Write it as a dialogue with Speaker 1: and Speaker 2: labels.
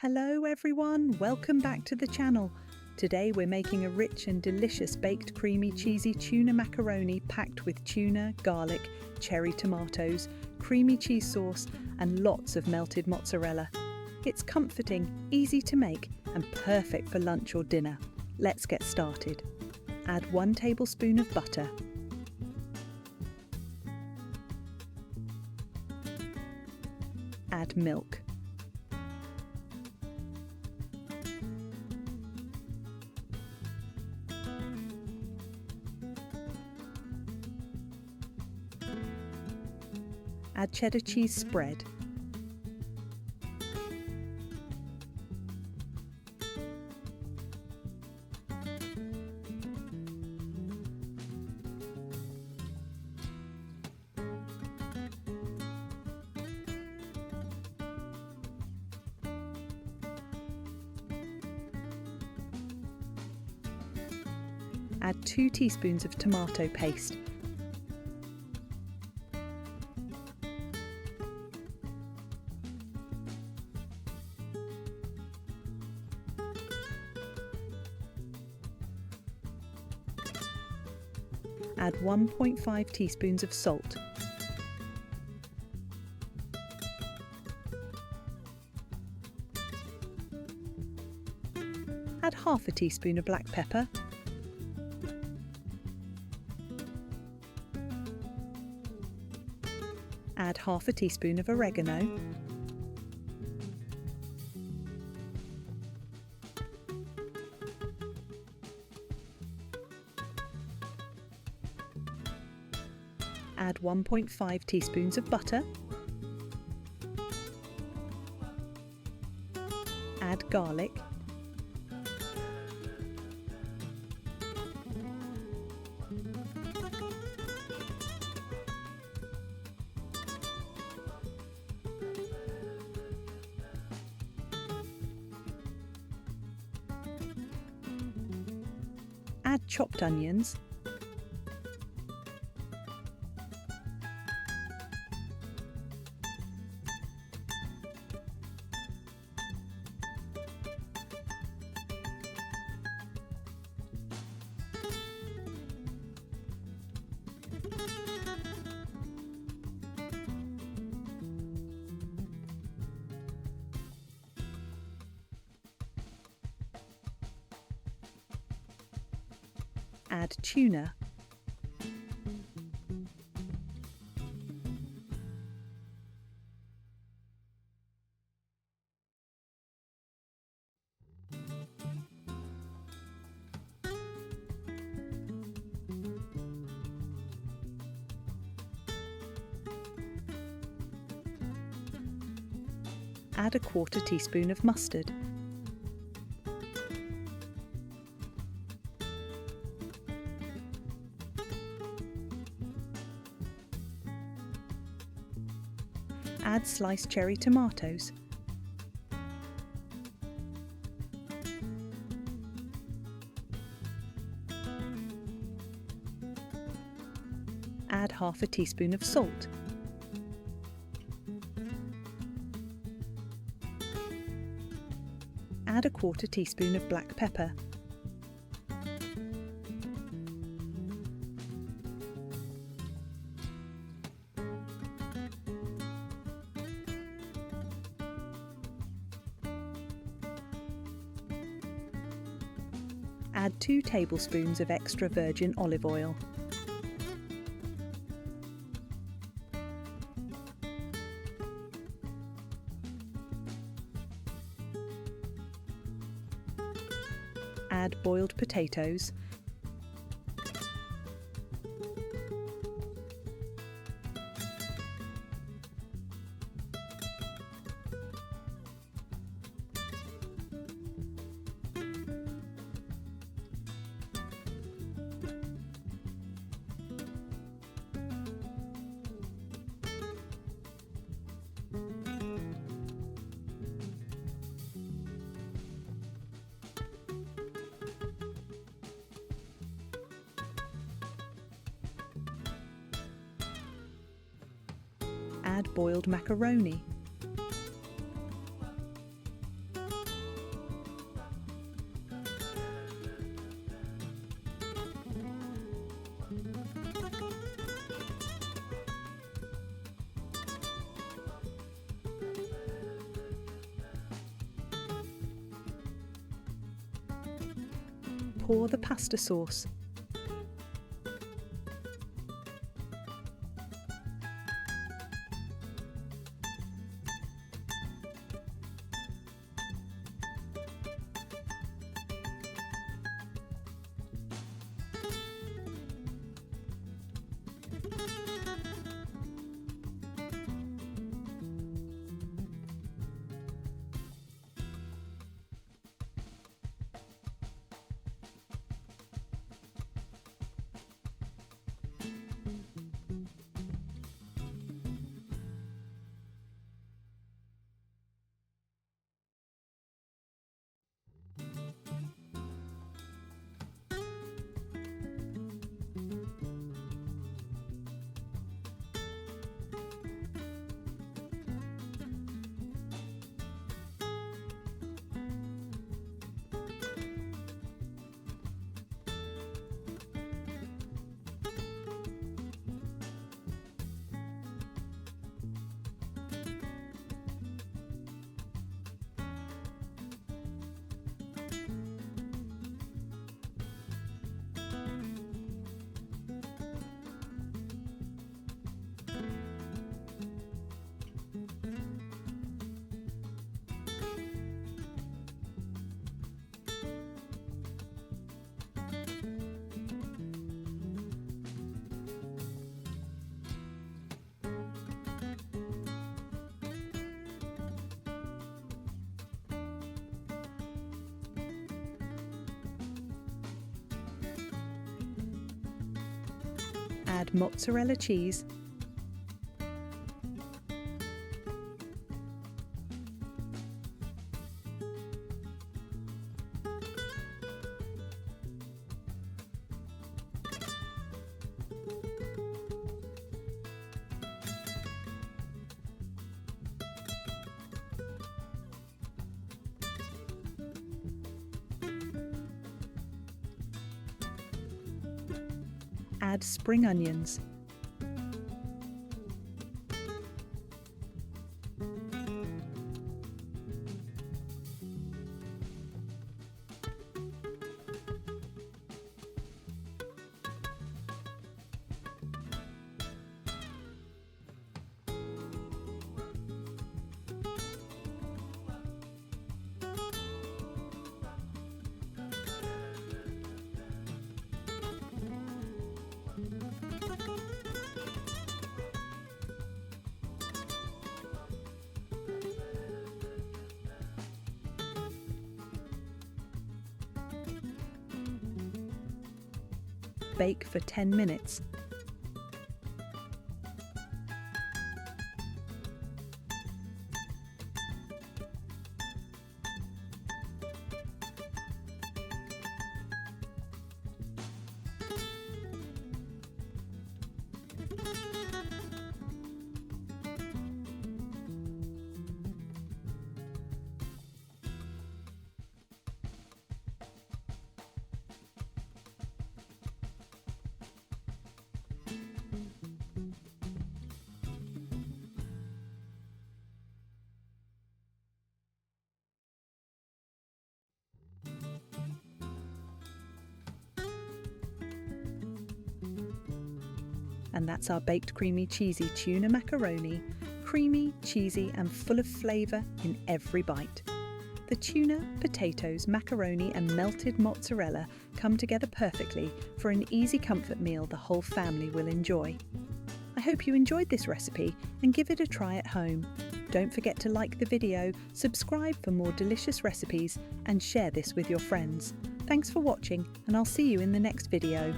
Speaker 1: Hello everyone, welcome back to the channel. Today we're making a rich and delicious baked creamy cheesy tuna macaroni packed with tuna, garlic, cherry tomatoes, creamy cheese sauce and lots of melted mozzarella. It's comforting, easy to make and perfect for lunch or dinner. Let's get started. Add 1 tablespoon of butter. Add milk. Add cheddar cheese spread. Add 2 teaspoons of tomato paste. Add 1.5 teaspoons of salt. Add half a teaspoon of black pepper. Add half a teaspoon of oregano. Add 1.5 teaspoons of butter. Add garlic. Add chopped onions. Add tuna. Add a 1/4 teaspoon of mustard. Add sliced cherry tomatoes. Add half a teaspoon of salt. Add a 1/4 teaspoon of black pepper. Add 2 tablespoons of extra virgin olive oil. Add boiled potatoes. Add boiled macaroni. pour the pasta sauce. Add mozzarella cheese, add spring onions, bake for 10 minutes. And that's our baked creamy cheesy tuna macaroni, creamy, cheesy and full of flavour in every bite. The tuna, potatoes, macaroni and melted mozzarella come together perfectly for an easy comfort meal the whole family will enjoy. I hope you enjoyed this recipe and give it a try at home. Don't forget to like the video, subscribe for more delicious recipes and share this with your friends. Thanks for watching and I'll see you in the next video.